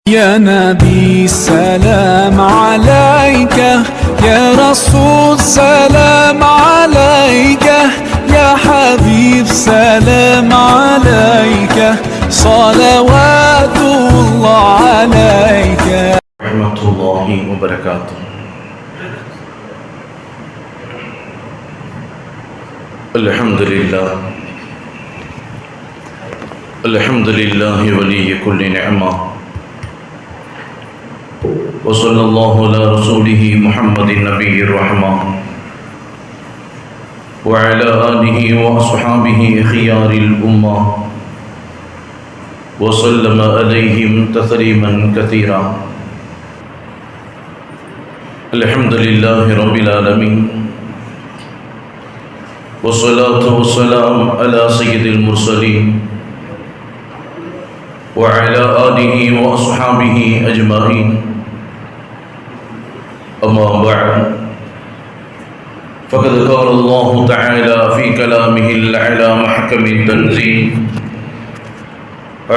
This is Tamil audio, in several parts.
يا نبي سلام عليك، يا رسول سلام عليك، يا حبيب سلام عليك، صلوات الله عليك ورحمة الله وبركاته. الحمد لله الحمد لله ولي كل نعمة، وصلى الله على رسوله محمد النبي الرحمة وعلى آله وأصحابه خيار الأمة وسلم عليهم تسليما كثيرا. الحمد لله رب العالمين، والصلاة والسلام على سيد المرسلين وعلى آله وأصحابه أجمعين. أما بعد، فقد قال الله تعالى في كلامه الأعلى محكم التنزيل: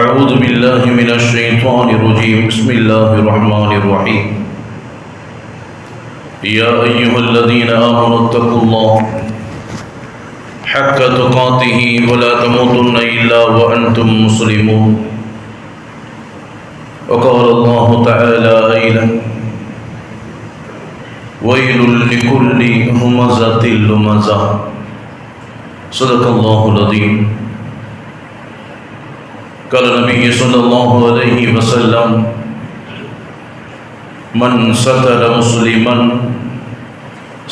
أعوذ بالله من الشيطان الرجيم، بسم الله الرحمن الرحيم. يا أيها الذين آمنوا اتقوا الله حق تقاته ولا تموتن إلا وأنتم مسلمون. وقال الله تعالى أيضا: ويل لكل همزة لمزة. صدق الله العظيم. قال النبي صلى الله عليه وسلم: من ستر مسلما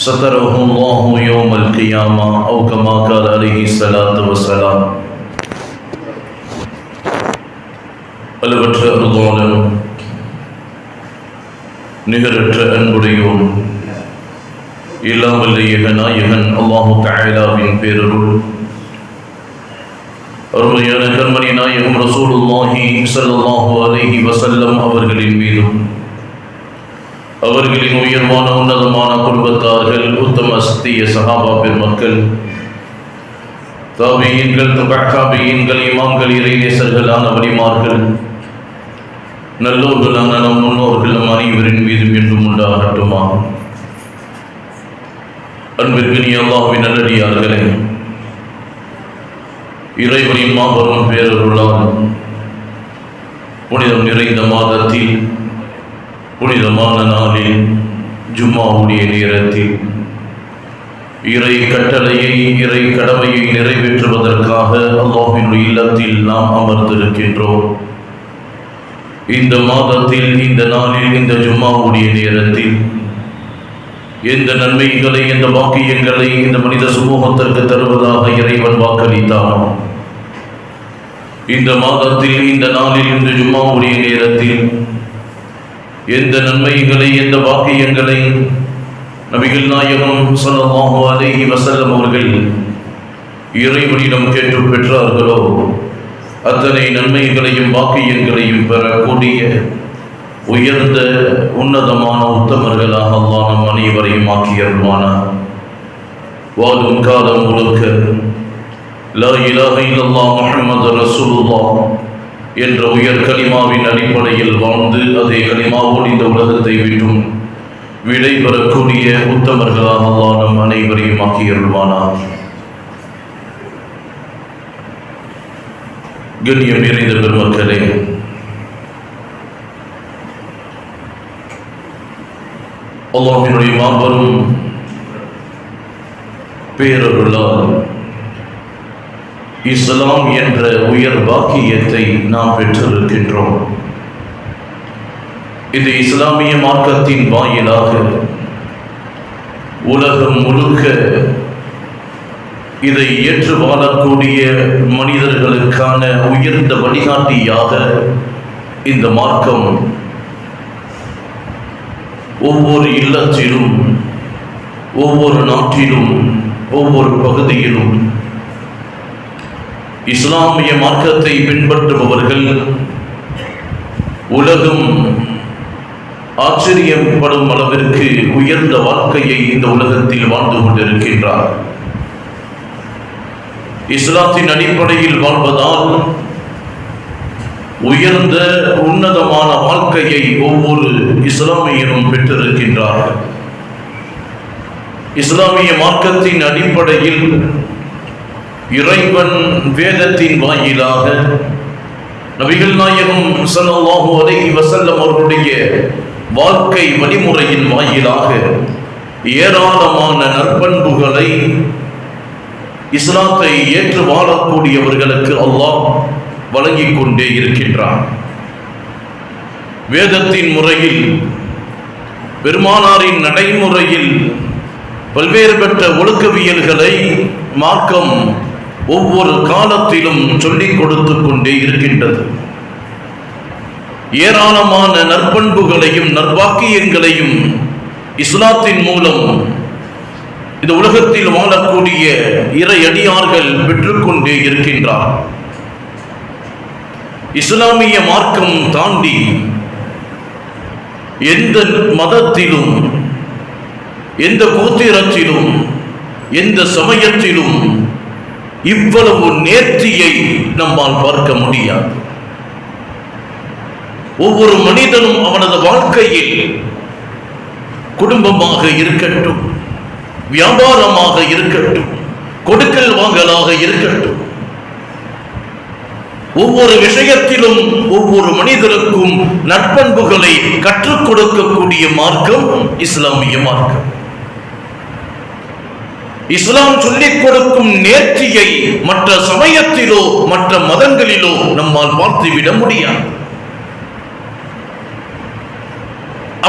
ستره الله يوم القيامة، أو كما قال عليه الصلاة والسلام. அளவற்ற அருளாளனும் நிகரற்ற அன்புடையோன் இல்லாமல் நாயகன் அல்லாஹு தஆலாவின் பேரருள் அருமையான கண்மணி நாயகம் ரசூலுல்லாஹி ஸல்லல்லாஹு அலைஹி வஸல்லம் அவர்களின் மீதும் அவர்களின் உயர்வான உன்னதமான குடும்பத்தார்கள், உத்தம சத்திய சஹாபா பெருமக்கள், தாபீயீன்கள், தபஅத்தாபீயீன்கள், இமாம்கள், இறைநேசர்களான வலிமார்கள், நல்லோர்களான நம் முன்னோர்கள் நம் அனைவரின் மீதும் என்றும் உண்டாகட்டுமா. அன்பிற்கினிய அல்லாஹ்வின் நல்லடியார்களே, இறைவனின் மாபெரும் பேரருளால் புனிதம் நிறைந்த மாதத்தில், புனிதமான நாளில், ஜும்மாவுடைய நேரத்தில் இறை கட்டளையை, இறை கடமையை நிறைவேற்றுவதற்காக அல்லாஹ்வின் இல்லத்தில் நாம் அமர்ந்திருக்கின்றோம். இந்த மாதத்தில், இந்த நாளில், இந்த ஜும்மாவுடைய நேரத்தில் எந்த நன்மைகளை, எந்த வாக்கியங்களை இந்த மனித சமூகத்திற்கு தருவதாக இறைவன் வாக்களித்தானோ, இந்த மாதத்தில், இந்த நாளில், இந்த ஜும்மாவுடைய நேரத்தில் எந்த நன்மைகளை, எந்த வாக்கியங்களை நபிகள் நாயகம் ஸல்லல்லாஹு அலைஹி வஸல்லம் அவர்கள் இறைவனிடம் கேட்டு பெற்றார்களோ அத்தனை நன்மைகளையும் வாக்கியங்களையும் பெறக்கூடிய உயர்ந்த உன்னதமான உத்தமர்களாக அல்லாஹ் நம் அனைவரையும் ஆக்கியருள்வானார். வாழும் காலம் முழுக்க லா இலாஹ இல்லல்லாஹ் முஹம்மது ரசூலுல்லாஹ் என்ற உயர் கலிமாவின் அடிப்படையில் வாழ்ந்து அதே கலிமாவோடு இந்த உலகத்தை விட்டும் விடை பெறக்கூடிய உத்தமர்களாக அல்லாஹ் நம் அனைவரையும் ஆக்கியருள்வானார். கண்ணியம் நிறைந்த பெருமக்களே, அல்லாஹ்வினுடைய மாபெரும் பேரருளால் இஸ்லாம் என்ற உயர் வாக்கியத்தை நாம் பெற்றிருக்கின்றோம். இது இஸ்லாமிய மார்க்கத்தின் வாயிலாக உலகம் முழுக்க இதை ஏற்று வாழக்கூடிய மனிதர்களுக்கான உயர்ந்த வழிகாட்டியாக இந்த மார்க்கம் ஒவ்வொரு இல்லத்திலும், ஒவ்வொரு நாட்டிலும், ஒவ்வொரு பகுதியிலும் இஸ்லாமிய மார்க்கத்தை பின்பற்றுபவர்கள் உலகம் ஆச்சரியப்படும் அளவிற்கு உயர்ந்த வாழ்க்கையை இந்த உலகத்தில் வாழ்ந்து கொண்டிருக்கின்றார். இஸ்லாத்தின் அடிப்படையில் வாழ்வதால் உயர்ந்த உன்னதமான வாழ்க்கையை ஒவ்வொரு இஸ்லாமியனும் பெற்றிருக்கின்றார்கள். இஸ்லாமிய மார்க்கத்தின் அடிப்படையில் இறைவன் வேதத்தின் வாயிலாக நபிகள் நாயகம் ஸல்லல்லாஹு அலைஹி வஸல்லம் அவர்களுடைய வாழ்க்கை வழிமுறையின் வாயிலாக ஏராளமான நற்பண்புகளை இஸ்லாத்தை ஏற்று வாழக்கூடியவர்களுக்கு அல்லாஹ் வழங்கிக் கொண்டே இருக்கின்றான். வேதத்தின் முறையில், பெருமானாரின் நடைமுறையில் பல்வேறு பெற்ற ஒழுக்கவியல்களை மார்க்கம் ஒவ்வொரு காலத்திலும் சொல்லிக் கொடுத்து கொண்டே இருக்கின்றது. ஏராளமான நற்பண்புகளையும் நற்வாக்கியங்களையும் இஸ்லாத்தின் மூலம் இந்த உலகத்தில் வாழக்கூடிய இறையடியார்கள் பெற்றுக்கொண்டே இருக்கின்றார். இஸ்லாமிய மார்க்கம் தாண்டி எந்த மதத்திலும், எந்த கோத்திரத்திலும், எந்த சமயத்திலும் இவ்வளவு நேர்த்தியை நம்மால் பார்க்க முடியாது. ஒவ்வொரு மனிதனும் அவனது வாழ்க்கையில் குடும்பமாக இருக்கட்டும், வியாபாரமாக இருக்கட்டும், கொடுக்கல் வாங்கலாக இருக்கட்டும், ஒவ்வொரு விஷயத்திலும் ஒவ்வொரு மனிதருக்கும் நற்பண்புகளை கற்றுக் கொடுக்கக்கூடிய மார்க்கம் இஸ்லாமிய மார்க்கம். இஸ்லாம் சொல்லிக் கொடுக்கும் நேர்த்தியை மற்ற சமயத்திலோ மற்ற மதங்களிலோ நம்மால் பார்த்துவிட முடியாது.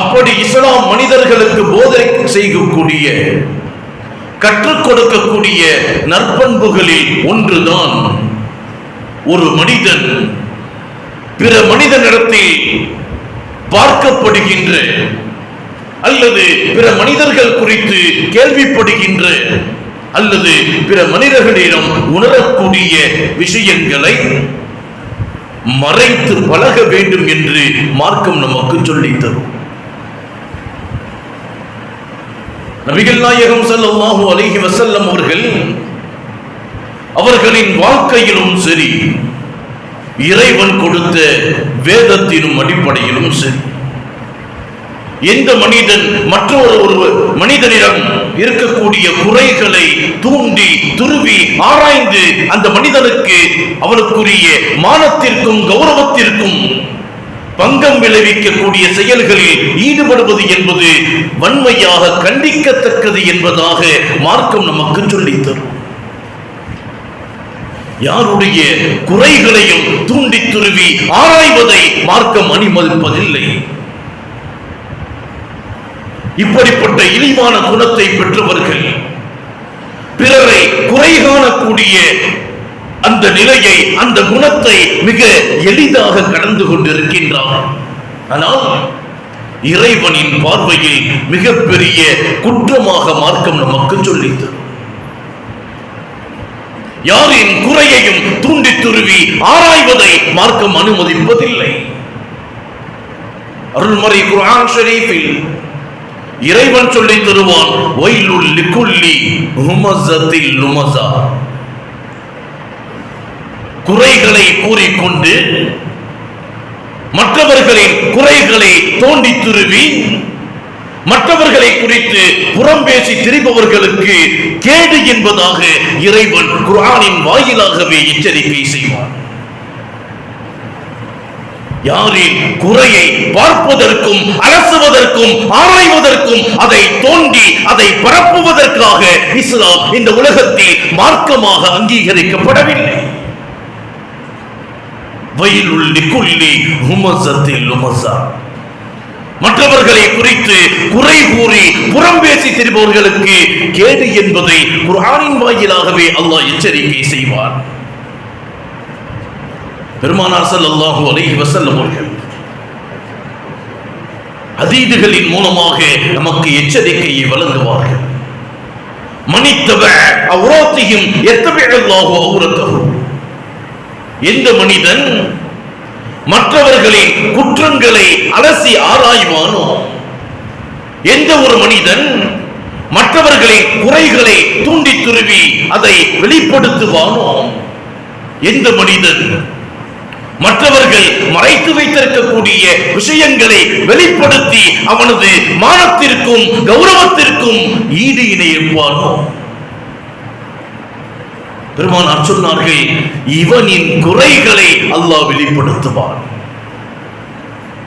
அப்படி இஸ்லாம் மனிதர்களுக்கு போதை செய்யக்கூடிய, கற்றுக் கொடுக்கக்கூடிய நற்பண்புகளில் ஒன்றுதான் ஒரு மனிதன் பிற மனிதனிடத்தில் பார்க்கப்படுகின்ற அல்லது பிற மனிதர்கள் குறித்து கேள்விப்படுகின்ற அல்லது பிற மனிதர்களிடம் உணரக்கூடிய விஷயங்களை மறைத்து பழக வேண்டும் என்று மார்க்கம் நமக்கு சொல்லித் தரும். நபிகள் நாயகம் ஸல்லல்லாஹு அலைஹி வஸல்லம் அவர்களின் வாழ்க்கையிலும் சரி, இறைவன் கொடுத்த வேதத்தினும் அடிப்படையிலும் சரி, எந்த மனிதன் மற்றொரு மனிதனிடம் இருக்கக்கூடிய குறைகளை தூண்டி துருவி ஆராய்ந்து அந்த மனிதனுக்கு அவனுக்குரிய மானத்திற்கும் கௌரவத்திற்கும் பங்கம் விளைவிக்கக்கூடிய செயல்களில் ஈடுபடுவது என்பது வன்மையாக கண்டிக்கத்தக்கது என்பதாக மார்க்கம் நமக்கு சொல்லித் தரும். யாருடைய குறைகளையும் தூண்டி துருவி ஆராய்வதை மார்க்கம் அனுமதிப்பதில்லை. இப்படிப்பட்ட இழிவான குணத்தை பெற்றவர்கள் பிறரை குறை காணக்கூடிய அந்த நிலையை, அந்த குணத்தை மிக எளிதாக கடந்து கொண்டிருக்கின்றார். ஆனால் இறைவனின் பார்வையில் மிகப்பெரிய குற்றமாக மார்க்கம் நமக்கு சொல்லித் தரும். யாரின் குறையையும் தூண்டி துருவி ஆராய்வதை மார்க்கம் அனுமதிப்பதில்லை. அருள்மறை குர்ஆன் ஷரீஃபில் இறைவன் சொல்லித் தருவான், வய்லுல் லிகுல்லி ஹுமஸத்தில் லுமஸா. குறைகளை கூறிக்கொண்டு மற்றவர்களின் குறைகளை தோண்டி துருவி மற்றவர்களை குறித்து புறம் பேசி திரிபவர்களுக்கு கேடு என்பதாக இறைவன் குர்ஆனின் வாயிலாகவே எச்சரிக்கை செய்வார். யாரின் குறையை பார்ப்பதற்கும் அலசுவதற்கும் ஆராய்வதற்கும் அதை தோண்டி அதை பரப்புவதற்காக இஸ்லாம் இந்த உலகத்தில் மார்க்கமாக அங்கீகரிக்கப்படவில்லை. வய்லுல் லிகுல்லி ஹுமஸத்தில் லுமஸா. மற்றவர்களை குறித்து குறை கூறி புறம் பேசி திரிபவர்களுக்கு கேடு என்பதை குர்ஆனின் வாயிலாகவே அல்லாஹ் எச்சரிக்கை செய்வார். பெருமானார் ஸல்லல்லாஹு அலைஹி வஸல்லம் அவர்கள் ஹதீதுகளின் மூலமாக நமக்கு எச்சரிக்கையை வழங்குவார்கள். மனித்தப அவ்ராத்திஹிம் யத்தபிஅல்லாஹு அவ்ரத்தஹு. எந்த மனிதன் மற்றவர்களின் குற்றங்களை அலசி ஆராய்வானோ, எந்த ஒரு மனிதன் மற்றவர்களின் குறைகளை தூண்டி துருவி அதை வெளிப்படுத்துவானோ, எந்த மனிதன் மற்றவர்கள் மறைத்து வைத்திருக்கக்கூடிய விஷயங்களை வெளிப்படுத்தி அவனது மானத்திற்கும் கௌரவத்திற்கும் ஈடு இணைப்பானோ? பெருமானார் சொன்னார்கள், இவனின் குறைகளை அல்லாஹ் வெளிப்படுத்துவான்.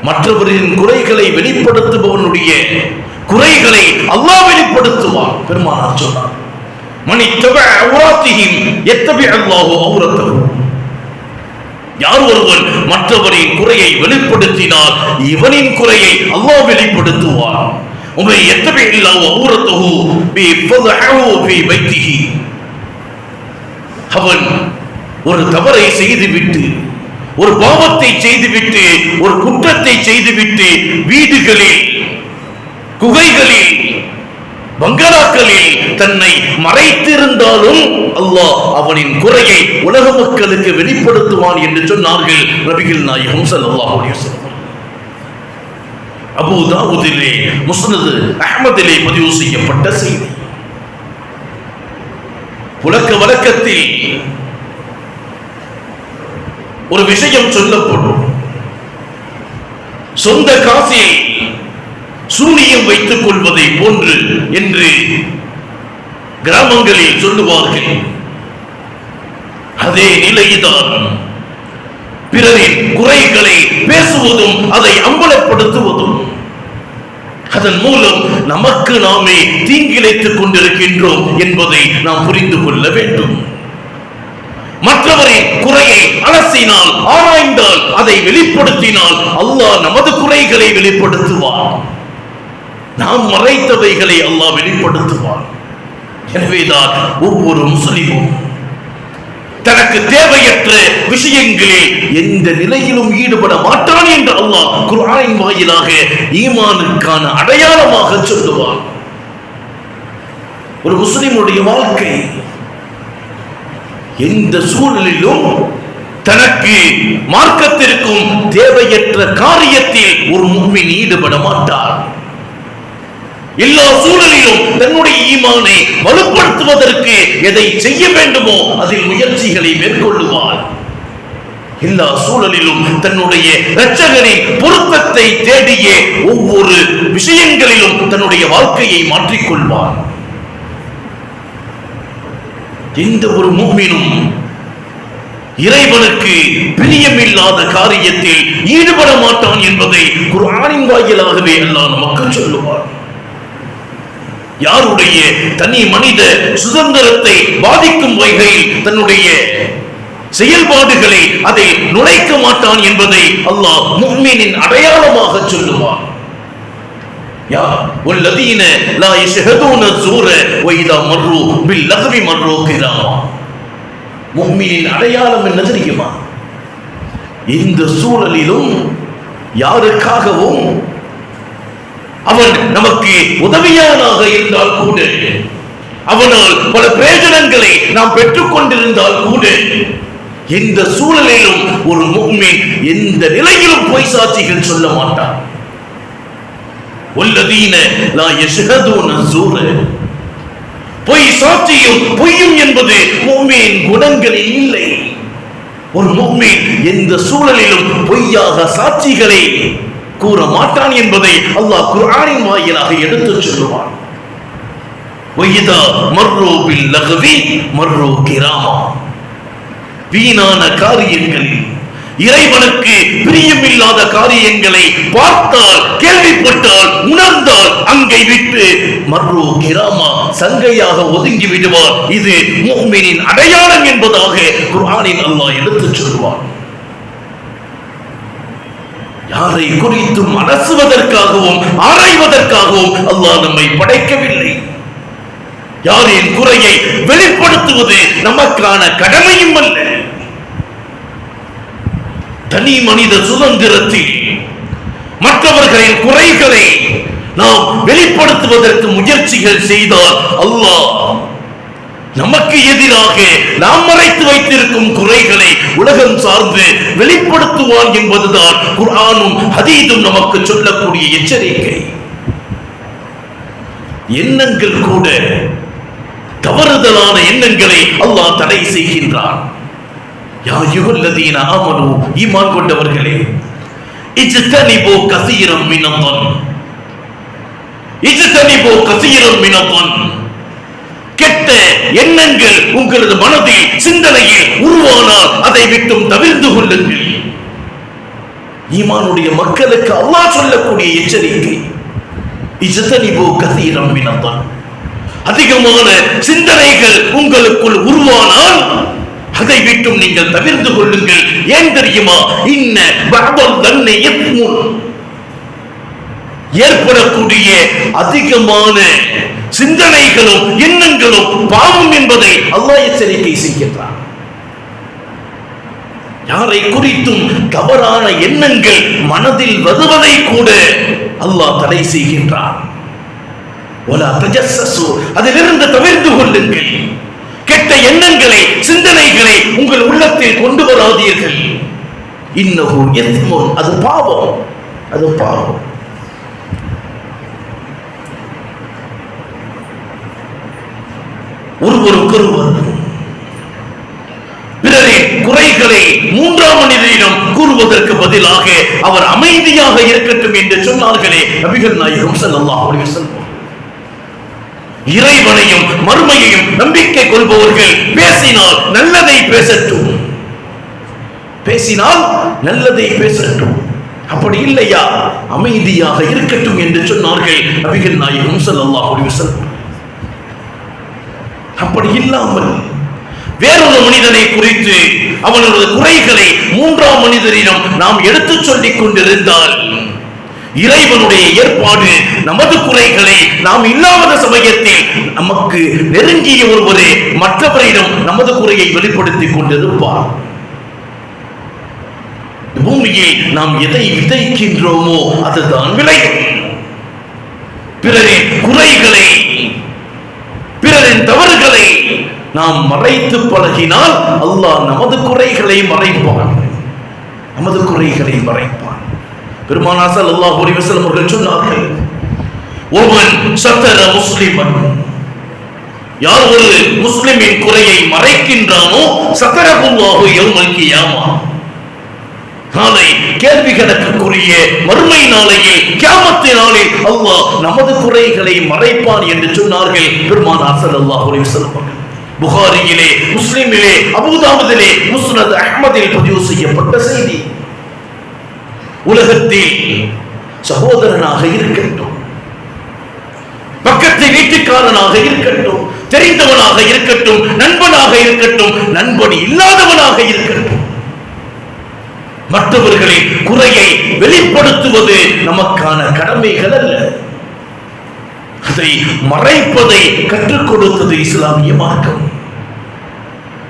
மற்றவரின் குறைகளை வெளிப்படுத்துபவனுடைய குறைகளை அல்லாஹ் வெளிப்படுத்துவான். பெருமானார் சொன்னார், மணி தபஅ அவ்ராத்திஹிம் யத்தபி அல்லாஹு அவ்ரத்தஹு. யார் ஒருவன் மற்றவரின் குறையை வெளிப்படுத்தினால் இவனின் குறையை அல்லாஹ் வெளிப்படுத்துவான். உமை யத்தபி அல்லாஹு அவ்ரத்தஹு பி ஃபதஹு ஃபீ பைத்திஹி. அவன் ஒரு தவறை செய்துவிட்டு, ஒரு பாவத்தை செய்துவிட்டு, ஒரு குற்றத்தை செய்துவிட்டு வீடுகளில், குகைகளில், பங்களாக்களில் தன்னை மறைத்திருந்தாலும் அல்லாஹ் அவனின் குறையை உலக மக்களுக்கு வெளிப்படுத்துவான் என்று சொன்னார்கள் நபிகள் நாயகம் ஸல்லல்லாஹு அலைஹி வஸல்லம். அபூ தாவூதிலே, முஸ்னத் அஹ்மதிலே பதிவு செய்யப்பட்ட செய்தி. புழக்க வழக்கத்தில் ஒரு விஷயம் சொல்லப்படும். சொந்த காசில் சூனியம் வைத்துக் கொள்வதை போன்று என்று கிராமங்களில் சொல்லுவார்கள். அதே நிலைதான் பிறரின் குறைகளை பேசுவதும் அதை அம்பலப்படுத்துவதும். அதன் மூலம் நமக்கு நாமே தீங்கிழைத்துக் கொண்டிருக்கின்றோம் என்பதை நாம் புரிந்து கொள்ள வேண்டும். மற்றவரின் குறையை அலசினால், ஆராய்ந்தால், அதை வெளிப்படுத்தினால் அல்லாஹ் நமது குறைகளை வெளிப்படுத்துவார். நாம் மறைத்தவைகளை அல்லாஹ் வெளிப்படுத்துவார். எனவேதான் ஒவ்வொரு முஸ்லிமும் தனக்கு தேவையற்ற விஷயங்களில் எந்த நிலையிலும் ஈடுபட மாட்டான் என்று அல்லாஹ் குர்ஆனின் வாயிலாக ஈமானுக்கான அடையாளமாக சொல்லுவார். ஒரு முஸ்லிமுடைய வாழ்க்கை எந்த சூழலிலும் தனக்கு மார்க்கத்திற்கும் தேவையற்ற காரியத்தில் ஒரு முஃமின் ஈடுபட மாட்டார். எல்லா சூழலிலும் தன்னுடைய ஈமானை வலுப்படுத்துவதற்கு எதை செய்ய வேண்டுமோ அதில் முயற்சிகளை மேற்கொள்ளுவார். எல்லா சூழலிலும் தன்னுடைய இரட்சகரின் பொருத்தத்தை தேடிய ஒவ்வொரு விஷயங்களிலும் தன்னுடைய வாழ்க்கையை மாற்றிக்கொள்வார். எந்த ஒரு முஃமினும் இறைவனுக்கு பிரியமில்லாத காரியத்தில் ஈடுபட மாட்டான் என்பதை குர்ஆனின் வாயிலாகவே அல்லாஹ் நமக்கு சொல்லுவார். யாருடைய தனி மனித சுதந்திரத்தை பாதிக்கும் வகையில் தன்னுடைய செயல்பாடுகளை அதை நுழைக்க மாட்டான் என்பதை அல்லாஹ் முஃமினின் அடையாளமாக சொல்லுவார். யா வல்லதீன லா யஷ்ஹதூன ஸூர வ இதா மர்ரு பில் லஹவி மர்ரு கிராமா. முஃமினின் அடையாளம் என்ன தெரியுமா? இந்த சூழலிலும் யாருக்காகவும் அவன் நமக்கு உதவியானாக இருந்தால் கூட, அவனால் பல பிரயோஜனங்களை நாம் பெற்றுக் கொண்டிருந்தால் கூட, எந்த சூழலிலும் ஒரு முஃமின் எந்த நிலையிலும் பொய் சாட்சிகள் சொல்ல மாட்டான். வல்லதீன லா யஷ்ஹதூன ஸூர. பொய் சாட்சியும் பொய்யும் என்பது முஃமின் குணங்களில் இல்லை. ஒரு முஃமின் எந்த சூழலிலும் பொய்யாக சாட்சிகளை கூற மாட்டான் என்பதை அல்லாஹ் குர்ஆனின் வாயிலாக எடுத்துச் சொல்லுவான். வைதா மர்ரு பில் லஹவி மர்ரு கிராமா. வீணான காரியங்களில், இறைவனுக்கு பிரியமில்லாத காரியங்களை பார்த்தால், கேள்விப்பட்டால், உணர்ந்தால் அங்கை விட்டு மர்ரு கிராமா சங்கையாக ஒதுங்கி விடுவார். இது முஃமினின் அடையாளம் என்பதாக குர்ஆனில் அல்லாஹ் எடுத்துச் சொல்வார். யாரை குறித்தும் அலசுவதற்காகவும் ஆராய்வதற்காகவும் அல்லாஹ் நம்மை படைக்கவில்லை. யாரின் குறையை வெளிப்படுத்துவது நமக்கான கடமையும் அல்ல. தனி மனித சுதந்திரத்தில் மற்றவர்களின் குறைகளை நாம் வெளிப்படுத்துவதற்கு முயற்சிகள் செய்தால் அல்லாஹ் நமக்கு எதிராக நாம் மறைத்து வைத்திருக்கும் குறைகளை உலகம் சார்ந்து வெளிப்படுத்துவான் என்பதுதான் குர்ஆனும் ஹதீஸும் நமக்கு சொல்லக்கூடிய எச்சரிக்கை. எண்ணங்கள் கூட, தவறுதலான எண்ணங்களை அல்லாஹ் தடை செய்கின்றான். யா அய்யுஹல்லதீன ஆமனூ, ஈமான் கொண்டவர்களே, இஜ்தனிபு கஸீரம் மினல்-ظن, இஜ்தனிபு கஸீரம் மினல்-ظن. கெட்ட எண்ணங்கள் உங்களது மனதில், சிந்தனையில் உருவானால் அதை விட்டும் தவிர்த்து கொள்ளுங்கள். ஈமானுடைய மக்களுக்கு அல்லாஹ் சொல்லக்கூடிய எச்சரிக்கை, இஜ்தனிபு கஸீரம் மினல்-ظن. அதிகமான சிந்தனைகள் உங்களுக்குள் உருவானால் அதை விட்டும் நீங்கள் தவிர்த்து கொள்ளுங்கள். ஏன் தெரியுமா? இன்ன பஅதல் தன்னை யத்முன், ஏற்படக்கூடிய அதிகமான சிந்தனைகளும் எண்ணங்களும் பாவம் என்பதை அல்லாஹ் எச்சரிக்கை செய்கின்றான். யாரை குறித்தும் தவறான எண்ணங்கள் மனதில் வருவதை கூட அல்லாஹ் தடை செய்கின்றான். வலா தஜஸ்ஸஸு, அதிலிருந்து தவிர்த்து கொள்ளுங்கள். கெட்ட எண்ணங்களை, சிந்தனைகளை உங்கள் உள்ளத்தில் கொண்டு வராதீர்கள். இன்னஹு யத்முன், அது பாவம், அது பாவம். ஒருவருக்கொருவர் பிறரின் குறைகளை மூன்றாம் மனிதனிடம் கூறுவதற்கு பதிலாக அவர் அமைதியாக இருக்கட்டும் என்று சொன்னார்களே நபிகள் நாயகம் ஸல்லல்லாஹு அலைஹி வஸல்லம். இறைவனையும் மறுமையையும் நம்பிக்கை கொள்பவர்கள் பேசினால் நல்லதை பேசட்டும், பேசினால் நல்லதை பேசட்டும். அப்படி இல்லையா அமைதியாக இருக்கட்டும் என்று சொன்னார்கள் நபிகள் நாயகம் ஸல்லல்லாஹு அலைஹி வஸல்லம். அப்படி இல்லாமல் வேறொரு மனிதனை குறித்து அவனது குறைகளை மூன்றாம் மனிதரிடம் நாம் எடுத்துச் சொல்லிக் கொண்டிருந்தால் இறைவனுடைய ஏற்பாடு நமது குறைகளை நாம் இல்லாத சமயத்தில் நமக்கு நெருங்கிய ஒருவரே மற்றவரிடம் நமது குறையை வெளிப்படுத்திக் கொண்டிருப்பார். பூமியில் நாம் எதை விதைக்கின்றோமோ அதுதான் விளையும். பிறரின் குறைகளை, பிறரின் தவறுகளை நாம் மறைத்து பழகினால் அல்லாஹ் நமது குறைகளை மறைப்பான், நமது குறைகளை மறைப்பான். பெருமானார் ஸல்லல்லாஹு அலைஹி வஸல்லம் அவர்கள் சொன்னார்கள், ஒருவன் சத்தர முஸ்லிமன், யார் ஒரு முஸ்லிமின் குறையை மறைக்கின்றானோ சத்தரஹுல்லாஹு யௌமல் கியாமா, நாளை கேள்வி கணக்குரிய மறுமை நாளையில், கியாமத் நாளில் அல்லாஹ் நமது குறைகளை மறைப்பான் என்று சொன்னார்கள் பெருமானார் ஸல்லல்லாஹு அலைஹி வஸல்லம். புகாரியிலே, முஸ்லிமிலே, அபூதாவுதிலே, முஸ்னத் அஹ்மதில் பதிவு செய்யப்பட்ட செய்தி. உலகத்தில் சகோதரனாக இருக்கட்டும், பக்கத்து வீட்டுக்காரனாக இருக்கட்டும், தெரிந்தவனாக இருக்கட்டும், நண்பனாக இருக்கட்டும், நண்பன் இல்லாதவனாக இருக்கட்டும், மற்றவர்களின் குறையை வெளிப்படுத்துவது நமக்கான கடமைகள் அல்ல. அதை மறைப்பதை கற்றுக் கொடுத்தது இஸ்லாமிய மார்க்கம்.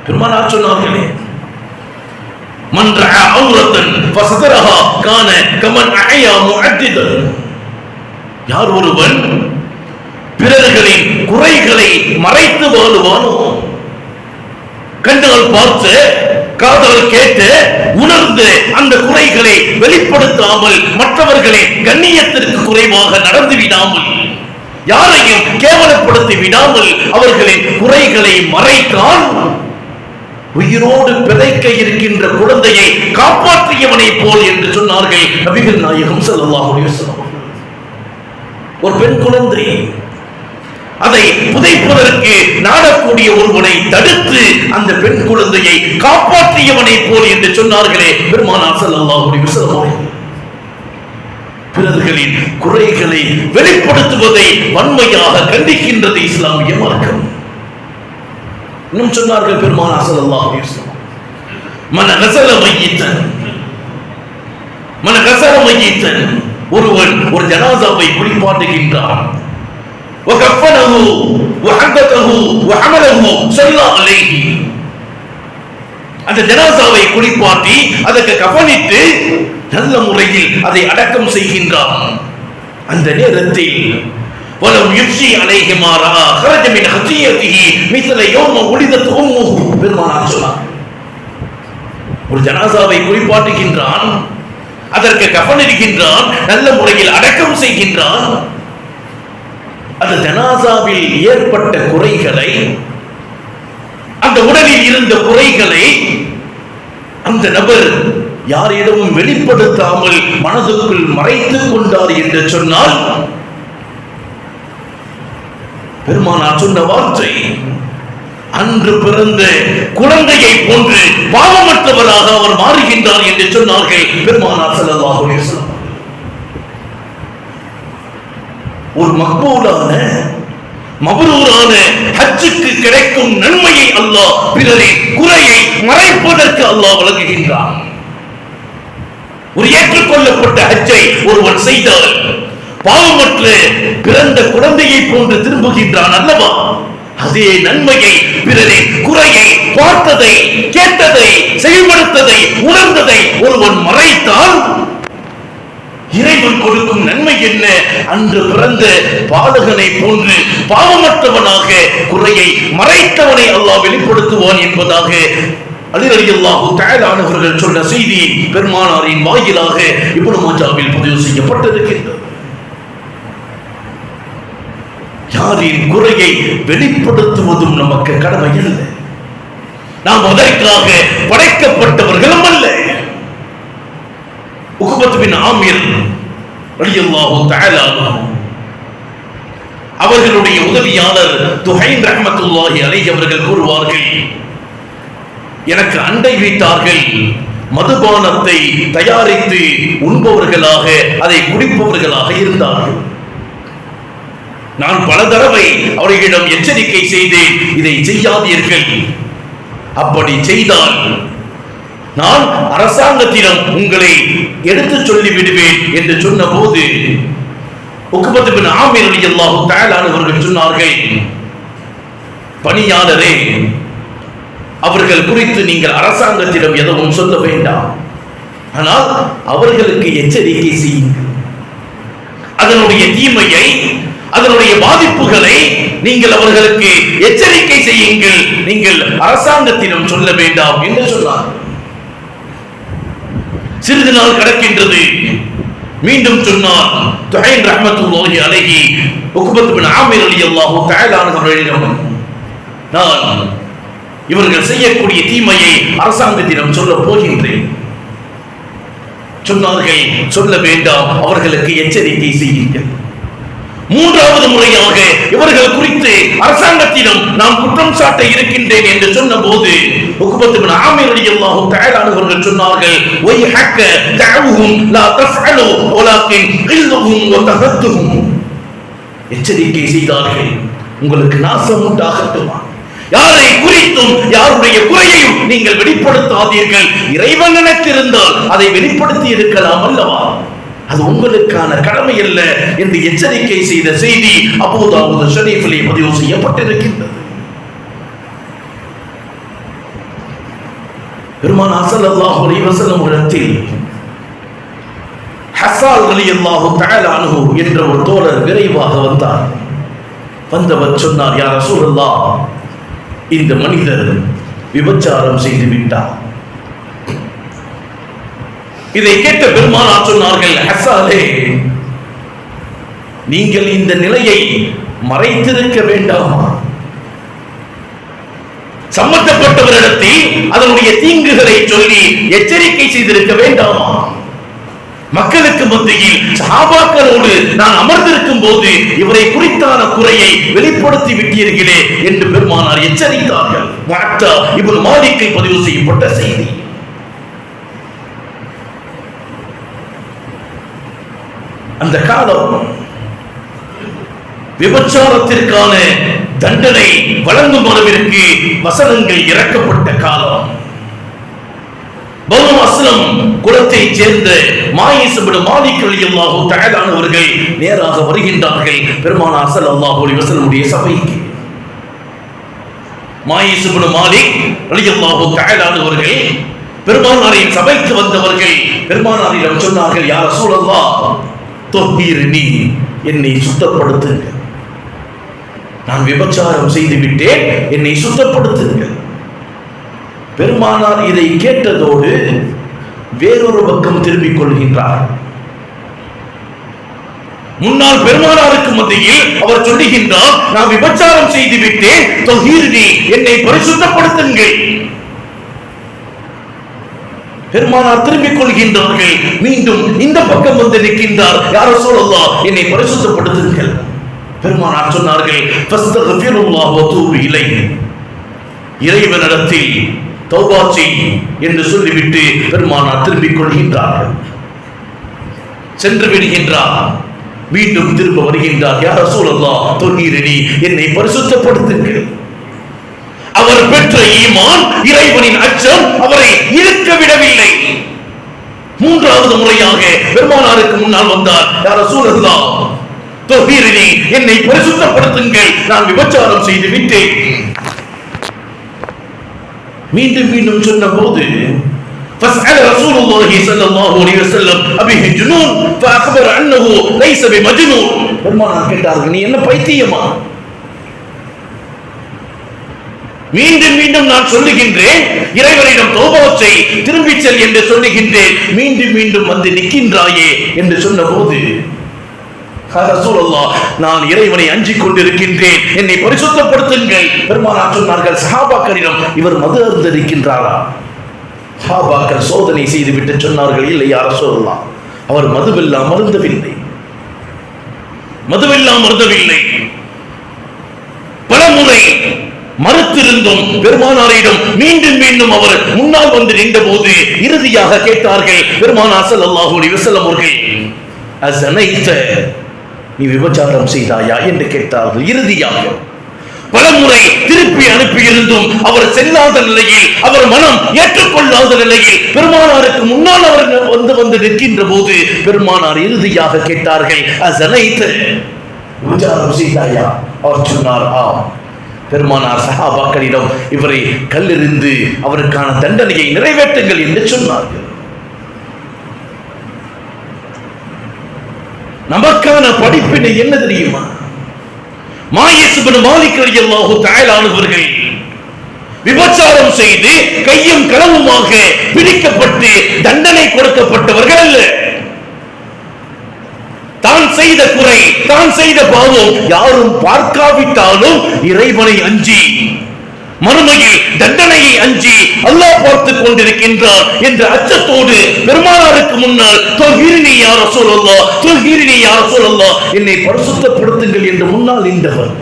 பெருமானார் சொன்னார்களே, மன் ரஅ அவ்ரத்தன் ஃபஸதரஹா கான கமன் அஹ்யா முஅத்திதன், யார் ஒருவன் பிறர்களின் குறைகளை மறைத்து வாழுவானோ, கண்ணால் பார்த்து காதால் கேட்டு உணர்ந்து அந்த குறைகளை வெளிப்படுத்தாமல் மற்றவர்களின் கண்ணியத்திற்கு குறைவாக நடந்து விடாமல், யாரையும் கேவலப்படுத்தி விடாமல் அவர்களின் குறைகளை மறைத்தான், உயிரோடு பிழைக்க இருக்கின்ற குழந்தையை காப்பாற்றியவனை போல் என்று சொன்னார்கள் நபிகள் நாயகம் ஸல்லல்லாஹு அலைஹி வஸல்லம். ஒரு பெண் குழந்தை அதை புதைப்பதற்கு நாடக்கூடிய ஒருவனை தடுத்து அந்த பெண் குழந்தையை காப்பாற்றியவனை போல் என்று சொன்னார்களே பெருமானார் ஸல்லல்லாஹு அலைஹி வஸல்லம். பிறர்களின் குறைகளை வெளிப்படுத்துவதை வன்மையாக கண்டிக்கின்றது இஸ்லாமிய மார்க்கம். இன்னும் சொன்னார்கள் பெருமானார் ஸல்லல்லாஹு அலைஹி வஸல்லம், மன கஸல மையித்தன், மன கஸல மையித்தன், ஒருவன் ஒரு ஜனாசாவை குளிப்பாட்டுகின்றான், وكفنه وحدته وحمله صلى عليه, அந்த ஜனாசாவை குளிப்பாட்டி அதற்கு கஃனிட்டு நல்ல முறையில் அதை அடக்கம் செய்கின்றான். அந்த நேரத்தில் வலம் யுஃசி அலைஹி மா ரா خرج من خطيئته مثل يوم ولدت امه, பெருமானார் சொன்னார், ஒரு ஜனாசாவை குளிப்பாட்டுகின்றான், அதற்கு கஃனிடுகின்றான், நல்ல முறையில் அடக்கம் செய்கின்றான். அந்த ஜனாசாவில் ஏற்பட்ட குறைகளை, அந்த உடலில் இருந்த குறைகளை அந்த நபர் யாரிடமும் வெளிப்படுத்தாமல் மனதுக்குள் மறைத்துக் கொண்டார் என்று சொன்னால், பெருமானார் சொன்ன வார்த்தை, அன்று பிறந்த குழந்தையை போன்று பாவமற்றவராக அவர் மாறுகின்றார் என்று சொன்னார்கள் பெருமானார் ஸல்லல்லாஹு அலைஹி வஸல்லம். ஒரு மக்பூலான மப்ரூரான ஹஜ்ஜுக்கு கிடைக்கும் நன்மையை அல்லாஹ் பிறரின் குறையை மறைப்பதற்கு அல்லாஹ் வழங்குகின்றான். ஒரு ஏற்றுக்கொள்ளப்பட்ட ஹஜ்ஜை ஒருவன் செய்தால் பாவமற்ற பிறந்த குழந்தையை போன்று திரும்புகின்றான் அல்லவா? அதே நன்மையை, பிறரின் குறையை, பார்த்ததை, கேட்டதை, செயல்படுத்ததை, உணர்ந்ததை ஒருவன் மறைத்தால் இறைவன் கொடுக்கும் நன்மை என்ன? அன்று பிறந்த பாலகனை போன்று பாவமற்றவனாக குறையை மறைத்தவனை அல்லாஹ் வெளிப்படுத்துவான் என்பதாக அலி ரலியல்லாஹு தஆலா அவர்கள் சொன்ன செய்தி பெருமானாரின் வாயிலாக இப்னு மாஜாவில் பதிவு செய்யப்பட்டிருக்கின்றது. யாரின் குறையை வெளிப்படுத்துவதும் நமக்கு கடமை அல்ல. நாம் அதற்காக படைக்கப்பட்டவர்களும் அல்ல. உக்பத் பின் ஆமிர் ரலியல்லாஹு தஆலா அவர்களுடைய உதவியாளர் துஹைன் ரஹ்மத்துல்லாஹி அலைஹி அவர்கள் கூறுவார்கள், எனக்கு அண்டை வீட்டார்கள் மதுபானத்தை தயாரித்து உண்பவர்களாக, அதை குடிப்பவர்களாக இருந்தார்கள். நான் பல தடவை அவர்களிடம் எச்சரிக்கை செய்தேன், இதை செய்யாதீர்கள், அப்படி செய்தால் நான் அரசாங்கத்திடம் உங்களை எடுத்து சொல்லி விடுவேன் என்று சொன்ன போது உக்பத் பின் ஆமிர் ரலியல்லாஹு தஆலா அவர்கள் சொன்னார்கள், பணியாளரே, அவர்கள் குறித்து நீங்கள் அரசாங்கத்திடம் எதுவும் சொல்ல வேண்டாம், ஆனால் அவர்களுக்கு எச்சரிக்கை செய்யுங்கள். அதனுடைய தீமையை, அதனுடைய பாதிப்புகளை நீங்கள் அவர்களுக்கு எச்சரிக்கை செய்யுங்கள், நீங்கள் அரசாங்கத்திடம் சொல்ல வேண்டாம் என்று சொன்னார். சிறிது நாள் கடக்கின்றது. மீண்டும் சொன்னார் துஹைன் ரஹ்மத்துல்லாஹி அலைஹி உக்பத் பின் ஆமிர் ரலியல்லாஹு தஆலா அவர்களிடம், நான் இவர்கள் செய்யக்கூடிய தீமையை அரசாங்கத்திடம் சொல்ல போகின்றேன். சொன்னார்கள், சொல்ல வேண்டாம், அவர்களுக்கு எச்சரிக்கை செய்யுங்கள். மூன்றாவது முறையாக இவர்கள் குறித்து அரசாங்கத்திடம் நான் குற்றம் சாட்ட இருக்கின்றேன் என்று சொன்ன போது உக்பத் பின் ஆமிர் ரலியல்லாஹு தஆலா அவர்கள் சொன்னார்கள், வைஹக்க தஅவுஹும் லா தஃஅலு வலக்கின் கில்லுஹும் வ தஹத்துஹும். எச்சரிக்கை செய்தார்கள், உங்களுக்கு நாசம் உண்டாகட்டும், யாரை குறித்தும் யாருடைய குறையையும் நீங்கள் வெளிப்படுத்தாதீர்கள். இறைவன் நினைத்திருந்தால் அதை வெளிப்படுத்தி இருக்கலாம் அல்லவா? அது உங்களுக்கான கடமை அல்ல என்று எச்சரிக்கை செய்த செய்தி அபூ தாவூத் ஷரீஃபிலே பதிவு செய்யப்பட்டிருக்கின்றது. பெருமானார் ஸல்லல்லாஹு அலைஹி வஸல்லம் இடத்தில் ஹஸ்ஸான் ரலியல்லாஹு தஆலா அன்ஹு என்ற ஒரு தோழர் விரைவாக வந்தார். வந்தவர் சொன்னார், யா ரசூலல்லாஹ், இந்த மனிதர் விபச்சாரம் செய்து விட்டார். இதை கேட்ட பெருமானார் சொன்னார்கள், ஹஸ்ஸானே, நீங்கள் இந்த நிலையை மறைத்திருக்க வேண்டாமா? சம்பந்தப்பட்டவரிடத்தில் அதனுடைய தீங்குகளை சொல்லி எச்சரிக்கை செய்திருக்க வேண்டாமா? மக்களுக்கு மத்தியில் சஹாபாக்களோடு நான் அமர்ந்திருக்கும் போது இவரை குறித்தான குறையை வெளிப்படுத்தி விட்டீர்களே என்று பெருமானார் எச்சரித்தார்கள். முஅத்தா இப்னு மாலிக்கில் பதிவு செய்யப்பட்ட செய்தி. அந்த காலம் விபச்சாரத்திற்கான தண்டனை வழங்கும் அளவிற்கு வசனங்கள் இறக்கப்பட்ட காலம். பனு அஸ்லம் குலத்தைச் சேர்ந்த மாயிஸ் இப்னு மாலிக் ரலியல்லாஹு தஆலா அவர்கள் நேராக வருகின்றார்கள் பெருமானார் ஸல்லல்லாஹு அலைஹி வஸல்லம் சபைக்கு. மாயிஸ் இப்னு மாலிக் ரலியல்லாஹு தஆலா அவர்கள் பெருமானாரின் சபைக்கு வந்தவர்கள் பெருமானாரிடம் சொன்னார்கள், யா ரசூலல்லாஹ், தொஹீர்னி, என்னை சுத்தப்படுத்துங்க, நான் விபச்சாரம் செய்து விட்டேன், என்னை சுத்தப்படுத்துங்க. பெருமானார் இதை கேட்டதோடு வேறொரு பக்கம் திரும்பிக் கொள்கின்றார். முன்னால் பெருமானாருக்கு மத்தியில் அவர் சொல்லுகின்றார், நான் விபச்சாரம் செய்து விட்டேன், தொஹீர்னி, என்னை பரிசுத்தப்படுத்துங்கள். பெருமானார் திரும்பிக் கொள்கின்றார்கள். மீண்டும் இந்த பக்கம் வந்து நிற்கின்றார். யா ரசூலல்லாஹ், என்னை பரிசுத்தப்படுத்துங்கள். பெருமானார் சொன்னார்கள், ஃபஸ்தக்ஃபிருல்லாஹ் வ தூபு இலைஹி, இறைவனிடத்தில் தௌபா செய் என்று சொல்லிவிட்டு பெருமானார் திரும்பிக் கொள்கின்றார்கள். சென்று விடுகின்றார். மீண்டும் திரும்ப வருகின்றார். யா ரசூலல்லாஹ், தொன்னீரினி, என்னை பரிசுத்தப்படுத்துங்கள். அவர் பெற்ற ஈமான், இறைவனின் அச்சம் அவரை இருக்க விடவில்லை. மூன்றாவது முறையாக பெருமானாருக்கு முன்னால் வந்தார். யா ரசூலல்லாஹ், தொன்னீரினி, என்னை பரிசுத்தப்படுத்துங்கள், நான் விபச்சாரம் செய்து விட்டேன். மீண்டும் மீண்டும் சொன்ன போது فسأل رسول الله صلى الله عليه وسلم أبي جنون فأخبر أنه ليس بمجنون. பெருமானார் கேட்டார்கள், நீ என்ன பைத்தியமா? மீண்டும் மீண்டும் நான் சொல்லுகின்றேன், இறைவனிடம் தௌபா செய், திரும்பிச் செல் என்று சொல்லுகின்றேன், மீண்டும் மீண்டும் வந்து நிற்கின்றாயே என்று சொன்னபோது, ரசூலுல்லாஹ், நான் இறைவனை அஞ்சிக் கொண்டிருக்கின்றேன், என்னை பரிசுத்தப்படுத்துங்கள். பெருமானார் சொன்னார்கள், சஹாபாக்களிடம், இவர் மது அருந்திருக்கின்றாரா? சஹாபாக்கள் சோதனை செய்துவிட்டு சொன்னார்கள், இல்லை யா ரசூலுல்லாஹ், அவர் மதுவெல்லாம் அருந்தவில்லை, மதுவெல்லாம் அருந்தவில்லை. பலமுறை மறுத்திருந்தும் பெருமானாரிடம் மீண்டும் மீண்டும் அவர் முன்னால் வந்து நின்ற போது இறுதியாக கேட்டார்கள் பெருமானார் ஸல்லல்லாஹு அலைஹி வஸல்லம் அவர்கள், அஸனைத, நீ விபச்சாரம் செய்தாயா என்று கேட்டார்கள். இறுதியாக பலமுறை திருப்பி அனுப்பியிருந்தும் அவர் செல்லாத நிலையில், அவர் மனம் ஏற்றுக்கொள்ளாத நிலையில் பெருமானாருக்கு முன்னால் அவர் வந்து நிற்கின்ற போது பெருமானார் இறுதியாக கேட்டார்கள், அஸனைத, விபச்சாரம் செய்தாயா? அவர் சொன்னார், ஆம். பெருமானார் சஹாபாக்களிடம், இவரை கல்லெறிந்து அவருக்கான தண்டனையை நிறைவேற்றுங்கள் என்று சொன்னார்கள். நமக்கான படிப்பினை என்ன தெரியுமா? மாயிஸ் இப்னு மாலிக் ரலியல்லாஹு தஆலா அவர்கள் விபச்சாரம் செய்து கையும் களவுமாக பிடிக்கப்பட்டு தண்டனை கொடுக்கப்பட்டவர்கள் அல்ல. தான் செய்த குறை, தான் செய்த பாவம் யாரும் பார்க்காவிட்டாலும் இறைவனை அஞ்சி, மறுமையில் தண்டனையை அஞ்சி அல்லாஹ் பார்த்துக் கொண்டிருக்கின்றார் என்ற அச்சத்தோடு பெருமானாருக்கு முன்னால், தொஹீரினி யா ரசூலல்லாஹ், தொஹீரினி யா ரசூலல்லாஹ், என்னை பரிசுத்தப்படுத்துங்கள் என்று முன்னால் நின்றவர்.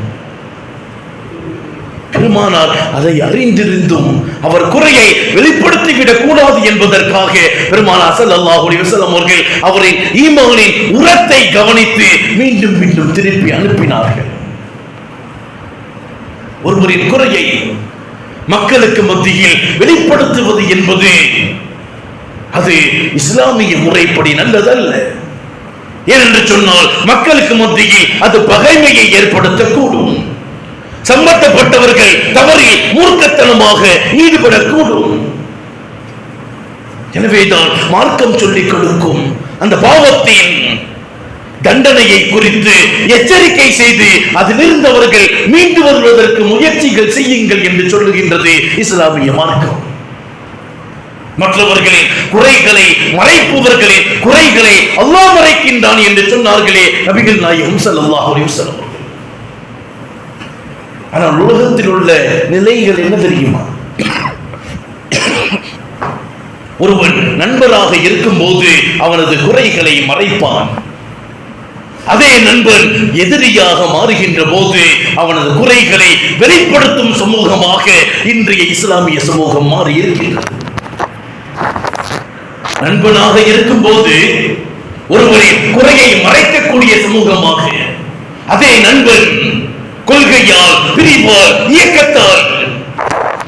பெருமானார் அதை அறிந்திருந்தும் அவர் குறையை வெளிப்படுத்திவிடக் கூடாது என்பதற்காக பெருமானார் ஸல்லல்லாஹு அலைஹி வஸல்லம் அவர்கள் அவரின் ஈமானின் உரத்தை கவனித்து மீண்டும் மீண்டும் திருப்பி அனுப்பினார்கள். ஒருவரின் குறையை மக்களுக்கு மத்தியில் வெளிப்படுத்துவது என்பது அது இஸ்லாமிய முறைப்படி நல்லதல்ல. ஏனென்று சொன்னால் மக்களுக்கு மத்தியில் அது பகைமையை ஏற்படுத்தக்கூடும். சம்பந்தப்பட்டவர்கள் தவறில் மூர்க்கத்தனமாக ஈடுபடக்கூடும். எனவேதான் மார்க்கம் சொல்லிக் கொடுக்கும் அந்த பாவத்தின் தண்டனையை குறித்து எச்சரிக்கை செய்து அதிலிருந்தவர்கள் மீண்டு வருவதற்கு முயற்சிகள் செய்யுங்கள் என்று சொல்லுகின்றது இஸ்லாமிய மார்க்கம். மற்றவர்களின் குறைகளை மறைப்பவர்களின் குறைகளை அல்லாஹ் மறைக்கின்றான் என்று சொன்னார்களே நபிகள் நாயகம் ஸல்லல்லாஹு அலைஹி வஸல்லம். ஆனால் உலகத்தில் உள்ள நிலைகள் என்ன தெரியுமா? ஒருவன் நண்பராக இருக்கும் போது அவனது குறைகளை மறைப்பான். அதே நண்பன் எதிரியாக மாறுகின்ற போது அவனது குறைகளை வெளிப்படுத்தும் சமூகமாக இன்றைய இஸ்லாமிய சமூகம் மாறி இருக்கின்றது. நண்பனாக இருக்கும் போது ஒருவரின் குறையை மறைக்கக்கூடிய சமூகமாக, அதே நண்பன் கொள்கையால், பிரிவால், இயக்கத்தால்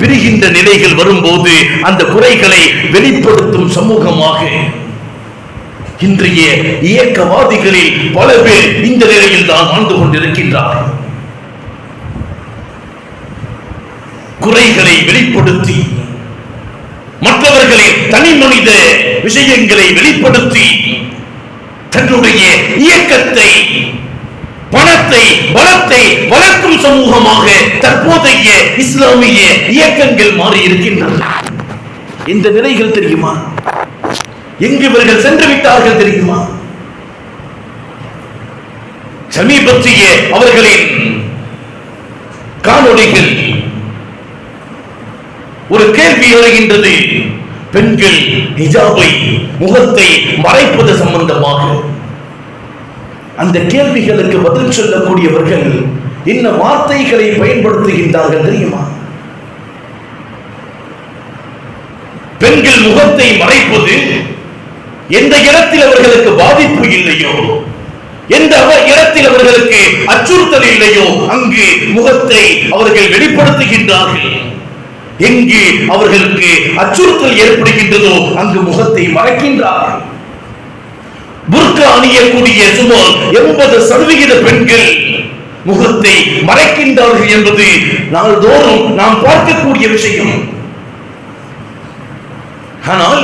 பிரிகின்ற நிலைகள் வரும்போது அந்த குறைகளை வெளிப்படுத்தும் சமூகமாக இன்றைய இயக்கவாதிகளில் பல பேர் இந்த நிலையில் தான் வாழ்ந்து கொண்டிருக்கின்றார்கள். குறைகளை வெளிப்படுத்தி மற்றவர்களின் தனி மனித விஷயங்களை வெளிப்படுத்தி தன்னுடைய இயக்கத்தை, பணத்தை, பலத்தை வளர்க்கும் சமூகமாக தற்போதைய இஸ்லாமிய இயக்கங்கள் மாறி இருக்கின்றன. இந்த நிலைகள் தெரியுமா? எங்கு இவர்கள் சென்று விட்டார்கள் தெரியுமா? சமீபத்திய அவர்களின் காணொளிகள் ஒரு கேள்வி எழுகின்றது. பெண்கள் ஹிஜாபை, முகத்தை மறைப்பது சம்பந்தமாக அந்த கேள்விகளுக்கு பதில் சொல்லக்கூடியவர்கள் என்ன வார்த்தைகளை பயன்படுத்துகின்றார்கள் தெரியுமா? பெண்கள் முகத்தை மறைப்பது எந்த இடத்தில் அவர்களுக்கு பாதிப்பு இல்லையோ, எந்த இடத்தில் அவர்களுக்கு அச்சுறுத்தல் இல்லையோ அங்கு முகத்தை அவர்கள் வெளிப்படுத்துகின்றார்கள். எங்கு அவர்களுக்கு அச்சுறுத்தல் ஏற்படுகின்றதோ அங்கு முகத்தை மறைக்கின்றார்கள். புர்கா அணியக்கூடிய சுமார் 80% பெண்கள் முகத்தை மறைக்கின்றார்கள் என்பது நாள்தோறும் நாம் பார்க்கக்கூடிய விஷயம். ஆனால்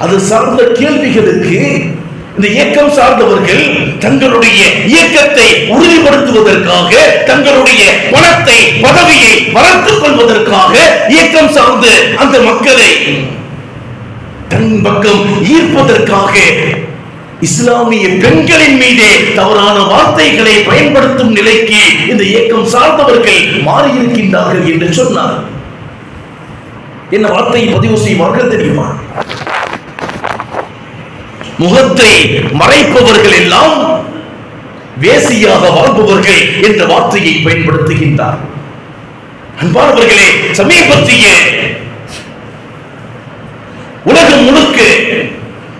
அது சார்ந்த கேள்விகளுக்கு இந்த இயக்கம் சார்ந்தவர்கள் தங்களுடைய இயக்கத்தை உறுதிப்படுத்துவதற்காக, தங்களுடைய பணத்தை, பதவியை வளர்த்துக் கொள்வதற்காக இயக்கம் சார்ந்த அந்த மக்களை தன் பக்கம் ஈர்ப்பதற்காக இஸ்லாமிய பெண்களின் மீதே தவறான வார்த்தைகளை பயன்படுத்தும் நிலைக்கு இந்த இயக்கம் சார்ந்தவர்கள் மாறியிருக்கின்றார்கள் என்று சொன்னார். என்ன வார்த்தையை பதிவு செய்வார்கள் தெரியுமா? முகத்தை மறைப்பவர்கள் எல்லாம் வேசியாக வாழ்பவர்கள் என்ற வார்த்தையை பயன்படுத்துகின்றார். அன்பானவர்களே, சமீபத்திய உலகம் முழுக்க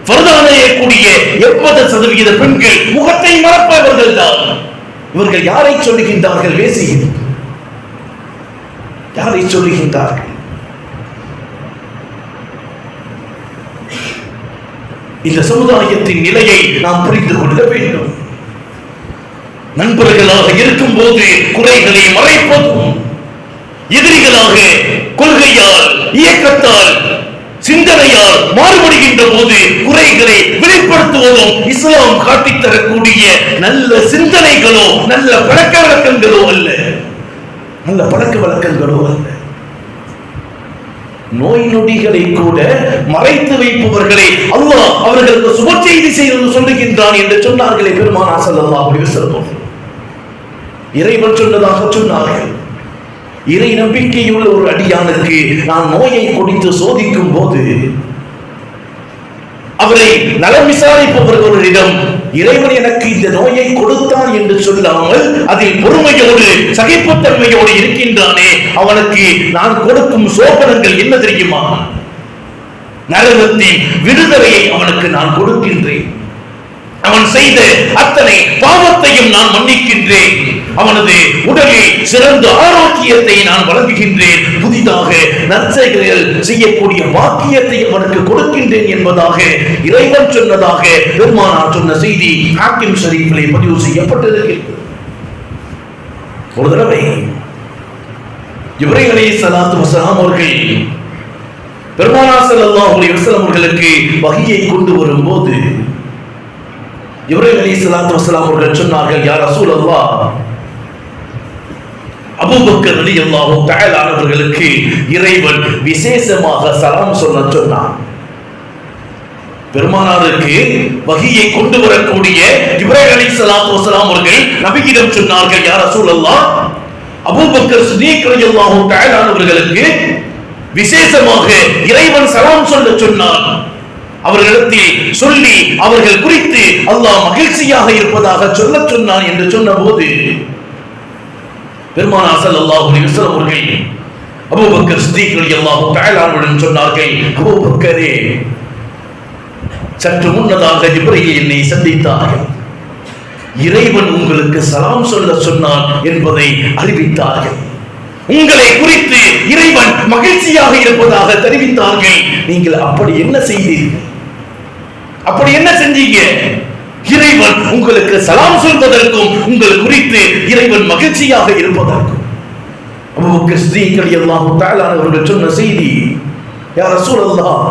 பரதானையக்கூடிய 80% பெண்கள் முகத்தை மறைப்பவர்கள் தான். இவர்கள் யாரை சொல்லுகின்றார்கள்? வேசி. யாரை சொல்லுகின்றார்கள்? இந்த சமுதாயத்தின் நிலையை நாம் புரிந்து கொள்ள வேண்டும். நண்பர்களாக இருக்கும் போது குறைகளை மறைப்பதும், எதிரிகளாக கொள்கையால், இயக்கத்தால், சிந்தனையால் மாறுபடுகின்ற போது குறைகளை வெளிப்படுத்துவதும் இஸ்லாம் காட்டித் தரக்கூடிய நல்ல சிந்தனைகளோ நல்ல பழக்க வழக்கங்களோ அல்ல. நல்ல பழக்க வழக்கங்களோ அல்ல. நோய் நொடிகளை கூட மறைத்து வைப்பவர்களை அல்லாஹ் அவர்களுக்கு சுப செய்தி செய்து சொல்லுகின்றான் என்று சொன்னார்களே பெருமானார் ஸல்லல்லாஹு அலைஹி வஸல்லம். இறைவன் சொன்னதாக சொன்னார்கள். இறை நம்பிக்கையுள்ள ஒரு அடியானுக்கு நான் நோயை கொடுத்து சோதிக்கும் போது அவரை நலம் விசாரிப்பவர்களிடம் இறைவன் எனக்கு இந்த நோயை கொடுத்தான் என்று சொல்லாமல் அதில் பொறுமையோடு சகிப்புத்தன்மையோடு இருக்கின்றானே, அவனுக்கு நான் கொடுக்கும் சோபனங்கள் என்ன தெரியுமா? நரகத்தின் விடுதலையை அவனுக்கு நான் கொடுக்கின்றேன். அவன் செய்த அத்தனை பாவத்தையும் நான் மன்னிக்கின்றேன். அவனது உடலில் சிறந்த ஆரோக்கியத்தை நான் வழங்குகின்றேன். புதிதாக நற்செயல்கள் செய்யக்கூடிய பாக்கியத்தை அவனுக்கு கொடுக்கின்றேன் என்பதாக இறைவன் சொன்னதாக பெருமானார் சொன்ன செய்தி ஹாக்கிம் ஷரீஃபிலே பதிவு செய்யப்பட்டிருக்கிறது. ஒரு தடவை ஜிப்ரீல் அலைஹிஸ்ஸலாத்து வஸலாம் அவர்கள் பெருமானார் ஸல்லல்லாஹு அலைஹி வஸல்லம் அவர்களுக்கு வஹீயை கொண்டு வரும்போது ஜிப்ரீல் அலைஹிஸ்ஸலாத்து வஸலாம் அவர்கள் சொன்னார்கள், யா ரசூலல்லாஹ், அபூபக்கர் ரலியல்லாஹு தஆலா அவர்களுக்கு இறைவன் விசேஷமாக சலாம் சொல்ல சொன்னார். பெருமானாருக்கு வஹீயை கொண்டு வரக்கூடிய ஜிப்ரீல் அலைஹிஸ்ஸலாத்து வஸலாம் அவர்கள் நபியிடம் சொன்னார்கள், யா ரசூலல்லாஹ், அபூபக்கர் சித்தீக் ரலியல்லாஹு தஆலா அவர்களுக்கு விசேஷமாக இறைவன் சலாம் சொல்ல சொன்னார். அவர்களிடத்தில் சொல்லி அவர்கள் குறித்து அல்லாஹ் மகிழ்ச்சியாக இருப்பதாக சொல்ல சொன்னான் என்று சொன்னபோது பெருமானார் ஸல்லல்லாஹு அலைஹி வஸல்லம் அவர்கள் அபூபக்கர் சித்தீக் ரலியல்லாஹு தஆலா அவர்களிடம் சொன்னார்கள், அபூபக்கரே, சற்று முன்னதாக ஜிப்ரீல் என்னை சந்தித்தார்கள். இறைவன் உங்களுக்கு சலாம் சொல்ல சொன்னான் என்பதை அறிவித்தார்கள். உங்களை குறித்து இறைவன் மகிழ்ச்சியாக இருப்பதாக தெரிவித்தார்கள். நீங்கள் அப்படி என்ன செய்தீர்கள்? அப்படி என்ன செஞ்சீங்க? இறைவன் உங்களுக்கு சலாம் சொல்வதற்கும் உங்கள் குறித்து இறைவன் மகிழ்ச்சியாக இருப்பதற்கும். அபூபக்கர் சித்தீக் ரலியல்லாஹு தஆலா அவர்கள் சொன்ன செய்தி, யா ரசூலல்லாஹ்,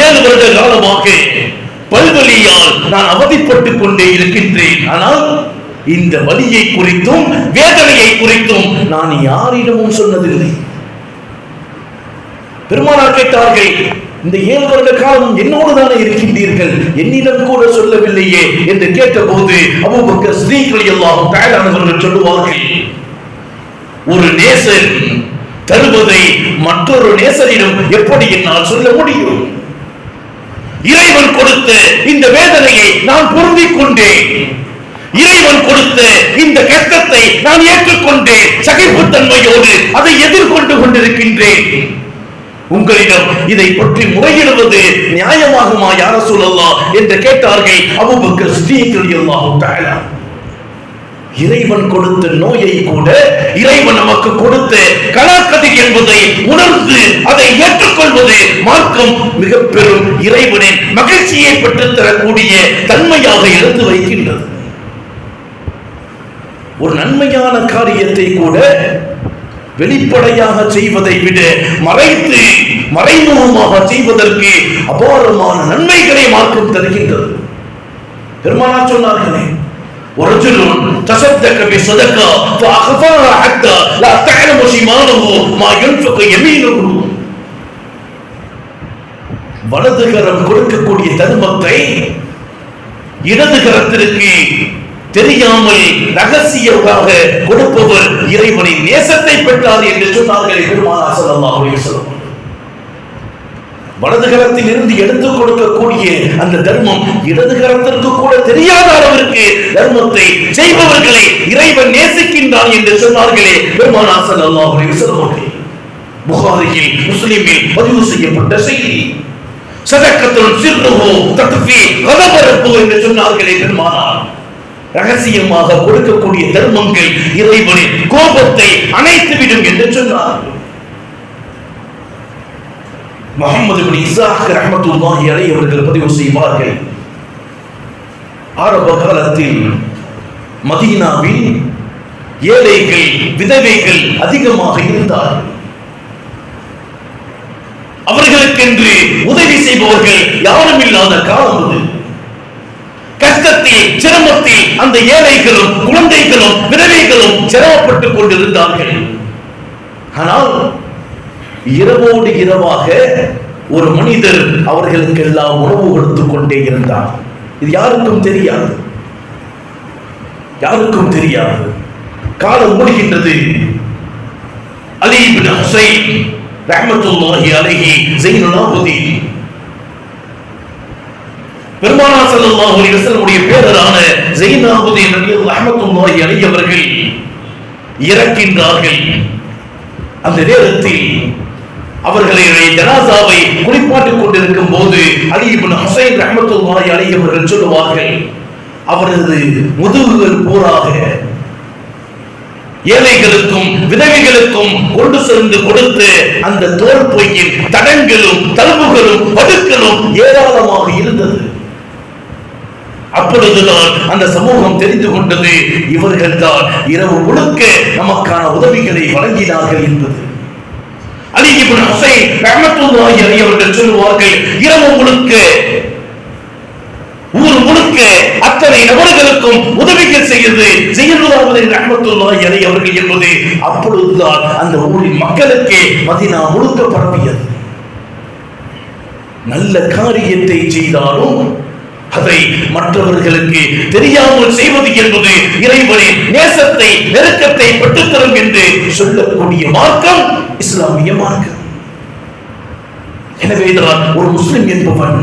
7 வருட காலமாக பல்வலியால் நான் அவதிப்பட்டுக் கொண்டே இருக்கின்றேன். ஆனால் இந்த வலியை குறித்தும் வேதனையை குறித்தும் நான் யாரிடமும் சொன்னதில்லை. பெருமானார் கேட்டார்கள், இந்த 7 வருட காலம் என்னோடு தானே இருக்கின்றீர்கள், என்னிடம் கூட சொல்லவில்லையே என்று கேட்டபோது அபூபக்கர் சித்தீக் ரலியல்லாஹு தஆலா அவர்கள் சொல்லுவார்கள், ஒரு நேசன் தருவதை மற்றொரு நேசரிடம் எப்படி என்னால் சொல்ல முடியும்? இறைவன் கொடுத்த இந்த வேதனையை நான் பொருந்திக் கொண்டேன். இறைவன் கொடுத்த இந்த கஷ்டத்தை நான் ஏற்றுக்கொண்டேன். சகிப்புத்தன்மையோடு அதை எதிர்கொண்டு கொண்டிருக்கின்றேன். உங்களிடம் இதை பற்றி முறையிடுவது நியாயமாகுமா யா ரசூலல்லாஹ் என்று கேட்டார்கள் அபூபக்கர் சித்தீக் ரலியல்லாஹு தஆலா. இறைவன் கொடுத்த நோயை கூட இறைவன் நமக்கு கொடுத்த கலாக்கதிர் என்பதை உணர்ந்து அதை ஏற்றுக்கொள்வது மார்க்கம் மிக பெரும் இறைவனின் மகிழ்ச்சியை பெற்றுத் தரக்கூடிய தன்மையாக எடுத்து வைக்கின்றது. ஒரு நன்மையான காரியத்தை கூட வெளிப்படையாக செய்வதை விட மறைத்து மறைமுகமாக செய்வதற்கு அபாரமான நன்மைகளை மார்க்கம் தருகின்றது. பெருமானார் சொன்னார்களே, ورجل تصدق بصدقة فأخفاها حتى لا تعلم شماله ما ينفق يمينه. வலதுகரம் கொடுக்கக்கூடிய தர்மத்தை இடதுகரத்திற்கு தெரியாமல் ரகசியமாக கொடுப்பவர் இறைவனின் நேசத்தை பெற்றார் என்று சொன்னார்கள் பெருமானார் ஸல்லல்லாஹு அலைஹி வஸல்லம். வலதுகரத்தில் இருந்து எடுத்துக் கொடுக்கக்கூடிய அந்த தர்மம் இடதுகரத்திற்கு கூட தெரியாத அளவிற்கு தர்மத்தை செய்பவர்களை இறைவன் நேசிக்கின்றான் என்று சொன்னார்களே பெருமானார் ஸல்லல்லாஹு அலைஹி வஸல்லம். புகாரியில் முஸ்லிமில் பதிவு செய்யப்பட்ட செய்தி. சதக்கத்துல் சிர்ருஹு தத்ஃபி கதபரஹு என்று சொன்னார்களே பெருமானார். ரகசியமாக கொடுக்கக்கூடிய தர்மங்கள் இறைவனின் கோபத்தை அணைத்துவிடும் என்று சொன்னார். முஹம்மது இப்னு இஸ்ஹாக் ரஹ்மத்துல்லாஹி அலைஹி அவர்கள் பதிவு செய்வார்கள், ஆரம்ப காலத்தில் மதீனாவில் ஏழைகள் விதவைகள் அதிகமாக இருந்தார்கள். அவர்களுக்கென்று உதவி செய்பவர்கள் யாரும் இல்லாத காலம் அது. கஷ்டத்தில் சிரமத்தில் அந்த ஏழைகளும் குழந்தைகளும் விதவைகளும் சிரமப்பட்டுக் கொண்டிருந்தார்கள். ஆனால் இரவோடு இரவாக ஒரு மனிதர் அவர்களுக்கெல்லாம் உணவு கொடுத்துக் கொண்டே இருந்தார். இது யாருக்கும் தெரியாது, யாருக்கும் தெரியாது. காலம் முடிகின்றது. அலி இப்னு ஹுசைன் ரஹ்மத்துல்லாஹி அலைஹி ஸைனுல் ஆபிதீன் பெருமானார் ஸல்லல்லாஹு அலைஹி வஸல்லம் பேரரான ஸைனுல் ஆபிதீன் ரஹ்மத்துல்லாஹி அலைஹி அவர்கள் இறக்கின்றார்கள். அந்த நேரத்தில் அவர்களுடைய ஜனாசாவை குளிப்பாட்டிக் கொண்டிருக்கும் போது அலி இப்னு ஹுசைன் ரஹ்மத்துல்லாஹி அலைஹி அவர்கள் சொல்லுவார்கள், அவரது முதுகுகள் பூராக ஏழைகளுக்கும் விதவைகளுக்கும் கொண்டு சென்று கொடுத்து அந்த தோல் பொய்யின் தடங்களும் தழும்புகளும் வடுக்களும் ஏராளமாக இருந்தது. அப்பொழுதுதான் அந்த சமூகம் தெரிந்து கொண்டது, இவர்கள் தான் இரவு முழுக்க நமக்கான உதவிகளை வழங்கினார்கள் என்பது. அலி இப்னு ஹுசைன் ரஹ்மத்துல்லாஹி அலைஹி அவர்கள் சொல்லுவார்கள், இரவு முழுக்க ஊர் முழுக்க அத்தனை நபர்களுக்கும் உதவிகள் செய்து ஸைனுல் ரஹ்மத்துல்லாஹி அலைஹி அவர்கள் என்பது அப்பொழுதுதான் அந்த ஊரின் மக்களுக்கு மதீனா முழுக்க பரவியது. நல்ல காரியத்தை செய்தாலும் அதை மற்றவர்களுக்கு தெரியாமல் செய்வது என்பது இறைவனின் நேசத்தை நெருக்கத்தை பெற்றுத்தரும் என்று சொல்லக்கூடிய மார்க்கம் இஸ்லாமிய மார்க்கம். எனவேதான் ஒரு முஸ்லிம் என்பவன்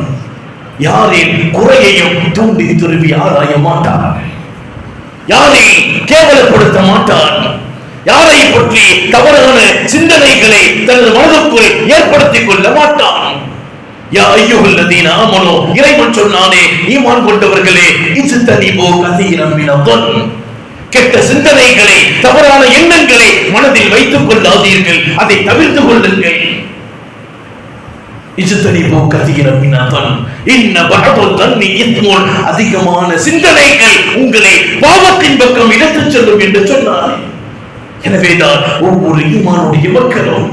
யாரின் குறையையும் தூண்டி துருவி ஆராய மாட்டான், யாரை கேவலப்படுத்த மாட்டான், யாரை பற்றி தவறான சிந்தனைகளை தனது மனதுக்குள் ஏற்படுத்திக் கொள்ள மாட்டான். யா அய்யுஹல்லதீன ஆமனூ, இறைவன் சொன்னானே, ஈமான் கொண்டவர்களே, இஜ்தனிபூ கஸீரம் மினல் கெட்ட சிந்தனைகளை தவறான எண்ணங்களை மனதில் வைத்துக் கொள்ளாதீர்கள், அதை தவிர்த்து கொள்ளுங்கள். இஜ்தனிபூ கஸீரம் மினல் இன்ன பஅதுல் தன்னி இஸ்முன், அதிகமான சிந்தனைகள் உங்களை பாவத்தின் பக்கம் இழுத்துச் செல்லும் என்று சொன்னார். எனவேதான் ஒவ்வொரு ஈமானுடைய மக்களும்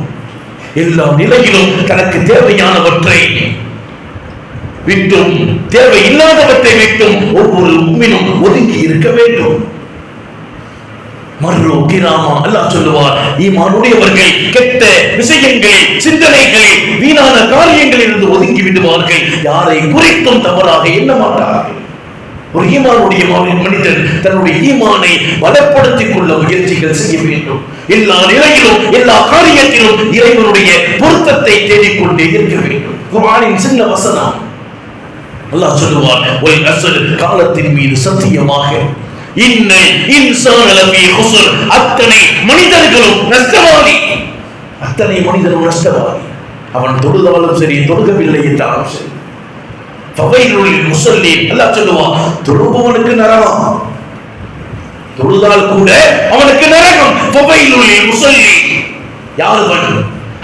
எல்லா நிலையிலும் தனக்கு தேவையானவற்றை விட்டும் தேவையில்லாதவற்றை விட்டும் ஒவ்வொரு முஃமினும் ஒதுங்கி இருக்க வேண்டும். மர்ரு கிராமா, அல்லாஹ் சொல்லுவார், ஈமானுடையவர்கள் கெட்ட விஷயங்கள் சிந்தனைகள் வீணான காரியங்களில் இருந்து ஒதுங்கி விடுவார்கள், யாரை குறித்தும் தவறாக எண்ண மாட்டார்கள். ஒரு ஈமானுடைய மனிதன் தன்னுடைய ஈமானை பலப்படுத்திக் கொள்ள முயற்சிகள் செய்ய வேண்டும். எல்லா நிலையிலும் எல்லா காரியத்திலும் இறைவனுடைய பொருத்தத்தை தேடிக்கொண்டே இருக்க வேண்டும். குர்ஆனின் சின்ன வசனம் அல்லாஹ் சொல்லுவார், ஒல் அஸ்ர், காலத்தின் மீது சத்தியமாக, இன்னல் இன்சான லஃபீ குஸ்ர், அத்தனை மனிதர்களும் நஷ்டவாதி, அத்தனை மனிதரும் நஷ்டவாதி. அவன் தொழுதாலும் சரி தொழுகவில்லை என்றாலும் சரி. ஃபவைலுல் முஸல்லீன், அல்லாஹ் சொல்லுவான், தொழுபவனுக்கு நரகம், தொழுதால் கூட அவனுக்கு நரகம். ஃபவைலுல் முஸல்லீன், யாருவன்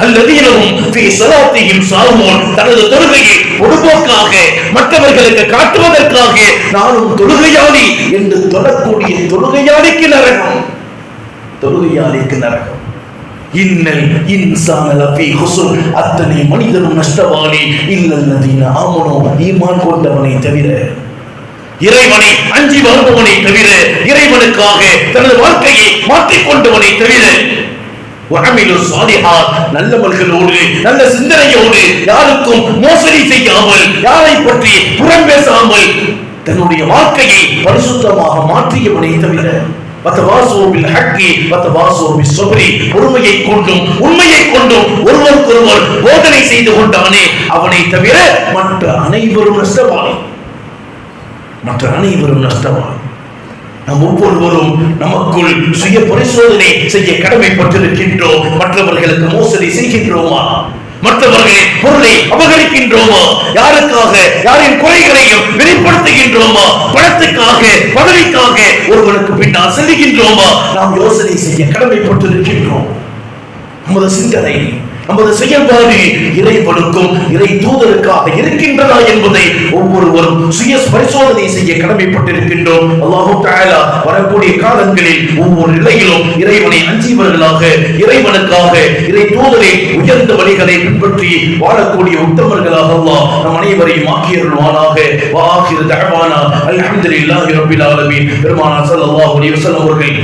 அல்லதீனஹும் ஃபீ ஸலாத்திஹிம் சாஹூன், தனது தொழுகையை பொதுபோக்காக மற்றவர்களுக்கு காட்டுவதற்காக நானும் தொழுகையாளி என்று தொழக்கூடிய தொழுகையாளிக்கு நரகம், தொழுகையாளிக்கு நரகம். இன்னல் இன்சான லஃபீ குஸ்ர், அத்தனை மனிதனும் நஷ்டவாளி, இல்லல்லதீன ஆமனூ, ஈமான் கொண்டவனை தவிர, இறைவனை அஞ்சி வருபவனை தவிர, இறைவனுக்காக தனது வாழ்க்கையை மாற்றிக் கொண்டவனை தவிர, வஅமிலு ஸாலிஹாத், நல்லவர்களோடு நல்ல சிந்தனையோடு யாருக்கும் மோசடி செய்யாமல் யாரை பற்றி புறம் பேசாமல் தன்னுடைய வாழ்க்கையை பரிசுத்தமாக மாற்றியவனை தவிர, வதவாஸூ பில் ஹக்கி வதவாஸூ பிஸ் ஸப்ரி, பொறுமையை கொண்டும் உண்மையை கொண்டும் ஒருவருக்கொருவர் போதனை செய்து கொண்டானே அவனை தவிர மற்ற அனைவரும் நஷ்டவாளி, மற்ற அனைவரும் நஷ்டவாளி. நாம் ஒவ்வொருவரும் நமக்குள் சுய பரிசோதனை செய்ய கடமைப்பட்டிருக்கின்றோம். மற்றவர்களுக்கு மோசடி செய்கின்றோமா? மற்றவர்களின் பொருளை அபகரிக்கின்றோமா? யாருக்காக யாரின் குறைகளையும் வெளிப்படுத்துகின்றோமா? பணத்துக்காக பதவிக்காக ஒருவனுக்கு பின்னால் செல்கின்றோமா? நாம் யோசனை செய்ய கடமைப்பட்டிருக்கின்றோம். நமது சிந்தனை நமது செயல்பாடு இறைவனுக்கும் இறை தூதருக்காக இருக்கின்றதா என்பதை ஒவ்வொருவரும் சுய பரிசோதனை செய்ய கடமைப்பட்டிருக்கின்றோம். அல்லாஹ் தஆலா வரக்கூடிய காலங்களில் ஒவ்வொரு நிலையிலும் இறைவனை அஞ்சியவர்களாக, இறைவனுக்காக இறை தூதரை உயர்ந்த வழிகளை பின்பற்றி வாழக்கூடிய உத்தமர்களாக அல்லாஹ் நம் அனைவரையும் ஆக்கியருள்வானாக. வஆகிரு தஅவானா அல்ஹம்துலில்லாஹி ரப்பில் ஆலமீன். பெருமானார் ஸல்லல்லாஹு அலைஹி வஸல்லம் அவர்கள்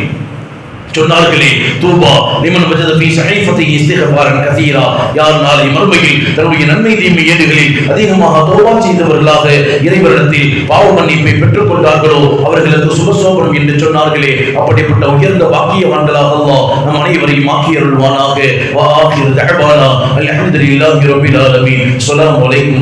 சொன்னார்களே, தூபா லிமன் வஜத ஃபீ ஸஹீஃபத்திஹி இஸ்திக்ஃபாரன் கஸீரா, யார் நாளை மறுமையில் தன்னுடைய நன்மை தீமை ஏடுகளில் அதிகமாக தௌபா செய்தவர்களாக இறைவனிடத்தில் பாவ மன்னிப்பை பெற்றுக் கொண்டார்களோ அவர்களுக்கு சுபசோபனம் என்று சொன்னார்களே, அப்படிப்பட்ட உயர்ந்த பாக்கியவான்களாக அல்லாஹ் நம் அனைவரையும் ஆக்கியருள்வானாக. வஆகிரு தஅவானா அல்ஹம்துலில்லாஹி ரப்பில் ஆலமீன். அஸ்ஸலாமு அலைக்கும்.